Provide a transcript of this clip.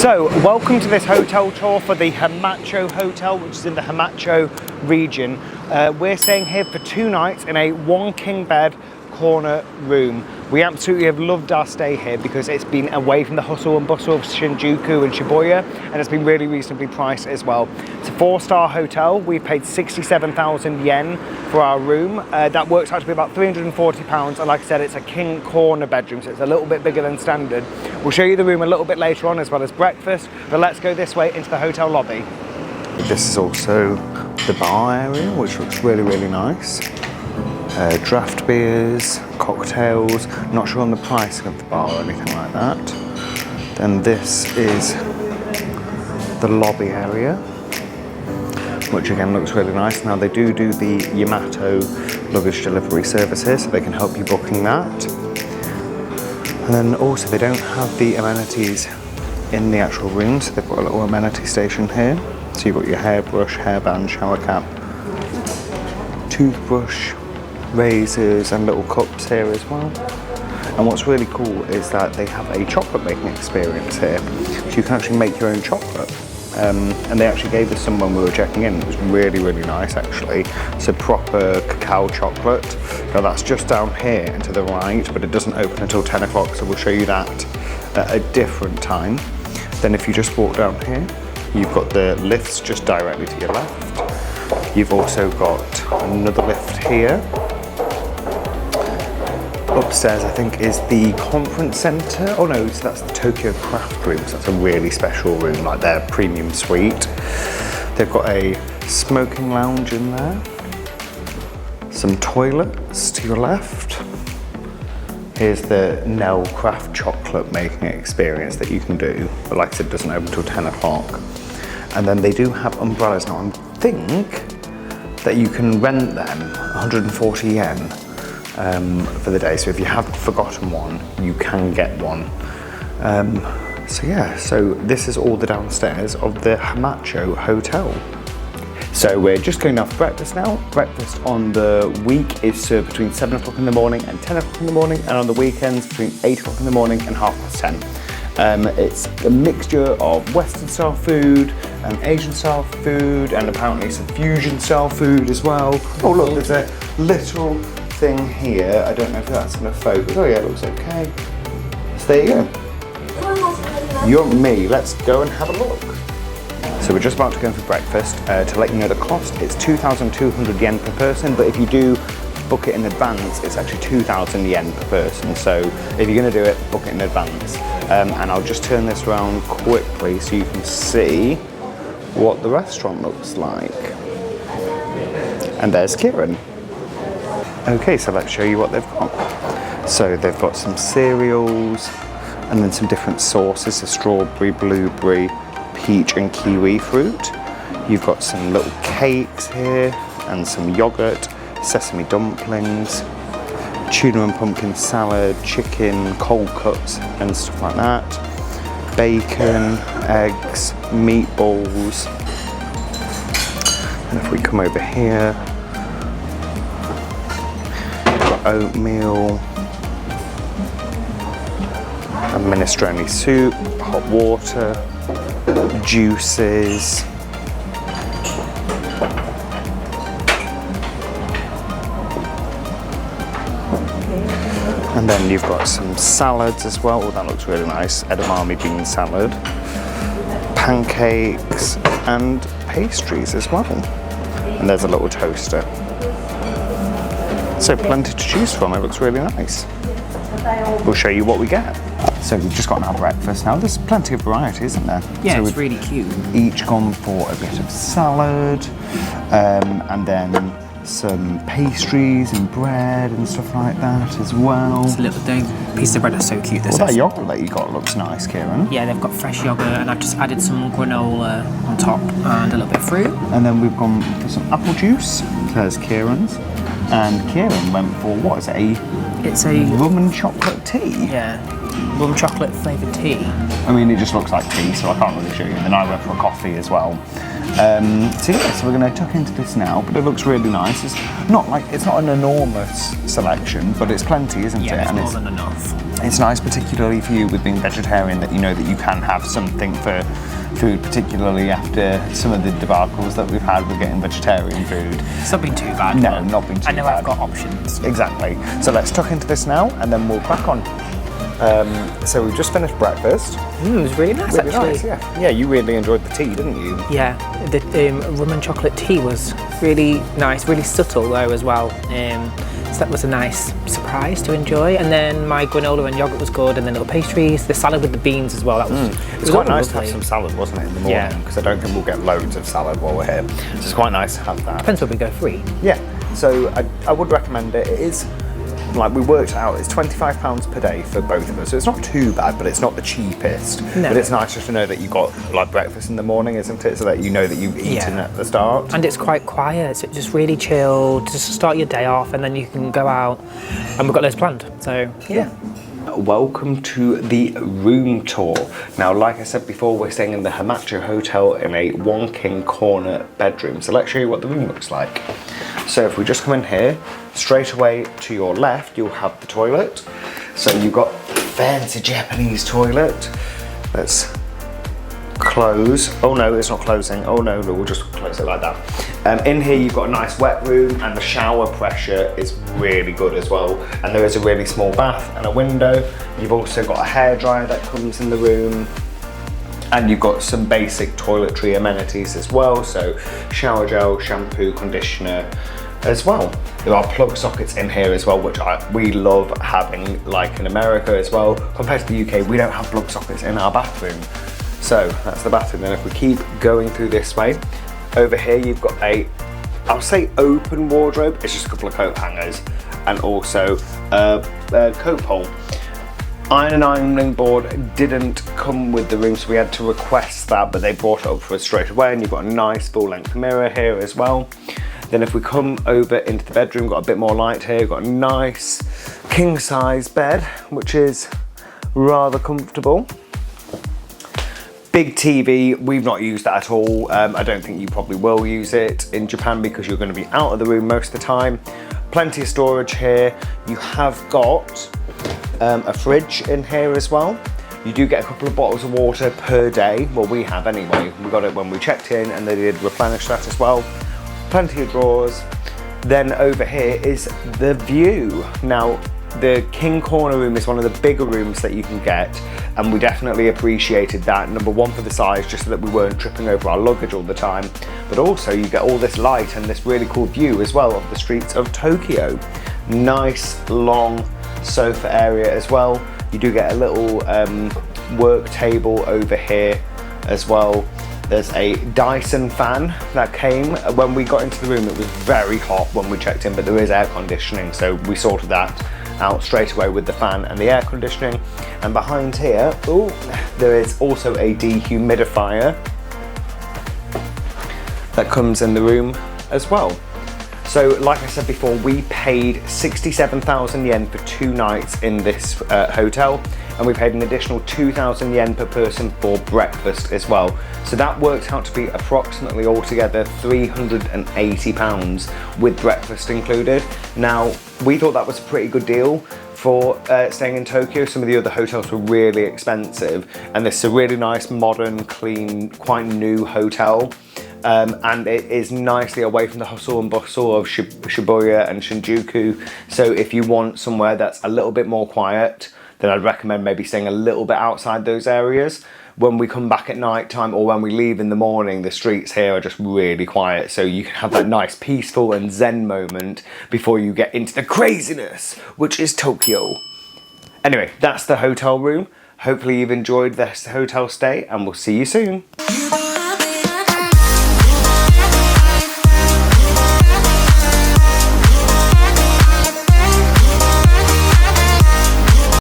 So, welcome to this hotel tour for the Hamacho Hotel, which is in the Hamacho region. We're staying here for 2 nights in a 1 king bed corner room. We absolutely have loved our stay here because it's been away from the hustle and bustle of Shinjuku and Shibuya, and it's been really reasonably priced as well. It's a 4-star hotel. We paid 67,000 yen for our room. That works out to be about £340, and like I said, it's a king corner bedroom, so it's a little bit bigger than standard. We'll show you the room a little bit later on, as well as breakfast, but let's go this way into the hotel lobby. This is also the bar area, which looks really, really nice. Draft beers, cocktails, not sure on the pricing of the bar or anything like that. Then this is the lobby area, which again looks really nice. Now they do the Hamacho luggage delivery service here, so they can help you booking that. And then also they don't have the amenities in the actual room, so they've got a little amenity station here. So you've got your hairbrush, hairband, shower cap, toothbrush, razors and little cups here as well. And what's really cool is that they have a chocolate making experience here, so you can actually make your own chocolate. And they actually gave us some when we were checking in. It was really, really nice actually. It's a proper cacao chocolate. Now that's just down here and to the right, but it doesn't open until 10 o'clock, so we'll show you that at a different time. Then if you just walk down here, you've got the lifts just directly to your left. You've also got another lift here. Upstairs, I think, is the conference centre. Oh no, so that's the Tokyo Craft Room. So that's a really special room, like their premium suite. They've got a smoking lounge in there. Some toilets to your left. Here's the Nell Craft chocolate making experience that you can do. But like I said, it doesn't open until 10 o'clock. And then they do have umbrellas. Now I think that you can rent them 140 yen. For the day, so if you have forgotten one, you can get one. So yeah, so this is all the downstairs of the Hamacho Hotel. So we're just going out for breakfast now. Breakfast on the week is served between 7 o'clock in the morning and 10 o'clock in the morning, and on the weekends between 8 o'clock in the morning and 10:30. It's a mixture of Western style food and Asian style food, and apparently some fusion style food as well. Oh look, there's a little thing here. I don't know if that's going to focus. Oh yeah, it looks okay. So there you go. You and me, let's go and have a look. So we're just about to go in for breakfast. To let you know the cost, it's 2,200 yen per person, but if you do book it in advance, it's actually 2,000 yen per person. So if you're going to do it, book it in advance. And I'll just turn this around quickly so you can see what the restaurant looks like. And there's Kieran. Okay, so let's show you what they've got. So they've got some cereals and then some different sauces, the strawberry, blueberry, peach and kiwi fruit. You've got some little cakes here and some yogurt, sesame dumplings, tuna and pumpkin salad, chicken, cold cuts and stuff like that. Bacon, eggs, meatballs. And if we come over here, oatmeal, a minestrone soup, hot water, juices, and then you've got some salads as well. Oh, that looks really nice. Edamame bean salad, pancakes and pastries as well. And there's a little toaster. So plenty to choose from, it looks really nice. We'll show you what we get. So we've just gotten our breakfast now. There's plenty of variety, isn't there? Yeah, so it's really cute. Each gone for a bit of salad, and then some pastries and bread and stuff like that as well. It's a little piece of bread that's so cute. Well, that yogurt that you got looks nice, Kieran. Yeah, they've got fresh yogurt, and I've just added some granola on top and a little bit of fruit. And then we've gone for some apple juice. There's Kieran's. And Kieran went for, what is it, it's a rum and chocolate tea? Yeah, rum chocolate flavoured tea. I mean, it just looks like tea, so I can't really show you. And then I went for a coffee as well. So yeah, so we're going to tuck into this now, but it looks really nice. It's not an enormous selection, but it's plenty, isn't it? Yeah, And it's more than enough. it's nice, particularly for you with being vegetarian, that you know that you can have something for food, particularly after some of the debacles that we've had with getting vegetarian food. It's not been too bad. No, not been too bad. I know I've got options. Exactly. So let's tuck into this now, and then we'll crack on. So we've just finished breakfast. It was really nice, Really actually. nice, yeah. Yeah, you really enjoyed the tea, didn't you? Yeah, the rum and chocolate tea was really nice, really subtle though as well. So that was a nice surprise to enjoy. And then my granola and yogurt was good, and then little pastries, the salad with the beans as well. That was It was quite nice to lovely. have some salad, wasn't it, in the morning? Yeah. Because I don't think we'll get loads of salad while we're here. So it's quite nice to have that. Depends where we go free. Yeah, so I would recommend it. It is, like we worked out, it's £25 per day for both of us. So it's not too bad, but it's not the cheapest. No. But it's nice just to know that you got like breakfast in the morning, isn't it? So that you know that you've eaten Yeah. at the start. And it's quite quiet, so it's just really chill, just to start your day off, and then you can go out, and we've got loads planned. So yeah. Welcome to the room tour. Now, like I said before, we're staying in the Hamacho Hotel in a one king corner bedroom. So let's show you what the room looks like. So if we just come in here, straight away to your left, you'll have the toilet. So you've got a fancy Japanese toilet. Let's close. Oh no, it's not closing. Oh no, we'll just close it like that. In here you've got a nice wet room, and the shower pressure is really good as well. And there is a really small bath and a window. You've also got a hairdryer that comes in the room. And you've got some basic toiletry amenities as well. So shower gel, shampoo, conditioner as well. There are plug sockets in here as well, which we love having, like in America as well. Compared to the UK, we don't have plug sockets in our bathroom. So that's the bathroom. Then if we keep going through this way, over here you've got I'll say open wardrobe. It's just a couple of coat hangers and also a coat pole. Ironing board didn't come with the room, so we had to request that, but they brought it up for us straight away. And you've got a nice full-length mirror here as well. Then if we come over into the bedroom, got a bit more light here. Got a nice king-size bed, which is rather comfortable. Big TV, we've not used that at all. I don't think you probably will use it in Japan because you're going to be out of the room most of the time. Plenty of storage here. You have got a fridge in here as well. You do get a couple of bottles of water per day. Well, we have anyway. We got it when we checked in, and they did replenish that as well. Plenty of drawers. Then over here is the view. Now, the king corner room is one of the bigger rooms that you can get, and we definitely appreciated that. Number one, for the size, just so that we weren't tripping over our luggage all the time, but also you get all this light and this really cool view as well of the streets of Tokyo. Nice long sofa area as well. You do get a little work table over here as well. There's a Dyson fan that came. When we got into the room, it was very hot when we checked in, but there is air conditioning, so we sorted that out straight away with the fan and the air conditioning. And behind here, there is also a dehumidifier that comes in the room as well. So like I said before, we paid 67,000 yen for 2 nights in this hotel, and we paid an additional 2,000 yen per person for breakfast as well. So that worked out to be approximately altogether £380 with breakfast included. Now, we thought that was a pretty good deal for staying in Tokyo. Some of the other hotels were really expensive, and this is a really nice, modern, clean, quite new hotel. And it is nicely away from the hustle and bustle of Shibuya and Shinjuku. So if you want somewhere that's a little bit more quiet, then I'd recommend maybe staying a little bit outside those areas. When we come back at night time or when we leave in the morning, the streets here are just really quiet. So you can have that nice peaceful and zen moment before you get into the craziness, which is Tokyo. Anyway, that's the hotel room. Hopefully you've enjoyed this hotel stay, and we'll see you soon.